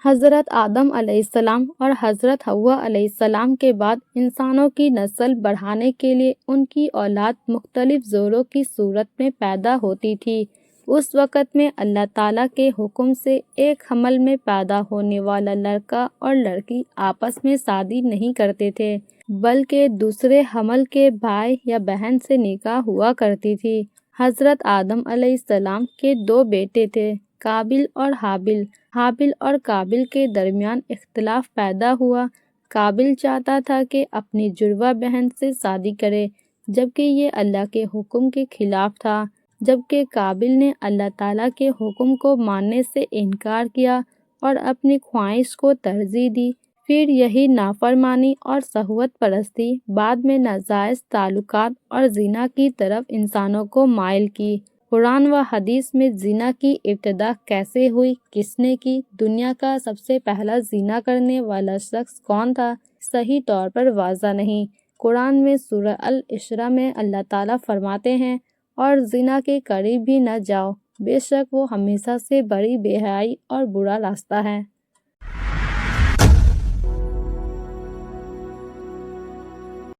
حضرت آدم علیہ السلام اور حضرت حوا علیہ السلام کے بعد انسانوں کی نسل بڑھانے کے لیے ان کی اولاد مختلف زوروں کی صورت میں پیدا ہوتی تھی۔ اس وقت میں اللہ تعالیٰ کے حکم سے ایک حمل میں پیدا ہونے والا لڑکا اور لڑکی آپس میں شادی نہیں کرتے تھے، بلکہ دوسرے حمل کے بھائی یا بہن سے نکاح ہوا کرتی تھی۔ حضرت آدم علیہ السلام کے 2 بیٹے تھے، قابل اور حابل۔ حابل اور قابل کے درمیان اختلاف پیدا ہوا۔ قابل چاہتا تھا کہ اپنی جڑواں بہن سے شادی کرے، جبکہ یہ اللہ کے حکم کے خلاف تھا، جبکہ قابل نے اللہ تعالیٰ کے حکم کو ماننے سے انکار کیا اور اپنی خواہش کو ترجیح دی۔ پھر یہی نافرمانی اور شہوت پرستی بعد میں ناجائز تعلقات اور زنا کی طرف انسانوں کو مائل کی۔ قرآن و حدیث میں زنا کی ابتدا کیسے ہوئی، کس نے کی، دنیا کا سب سے پہلا زنا کرنے والا شخص کون تھا، صحیح طور پر واضح نہیں۔ قرآن میں سورہ الاسراء میں اللہ تعالیٰ فرماتے ہیں، اور زنا کے قریب بھی نہ جاؤ، بے شک وہ ہمیشہ سے بڑی بے حیائی اور برا راستہ ہے۔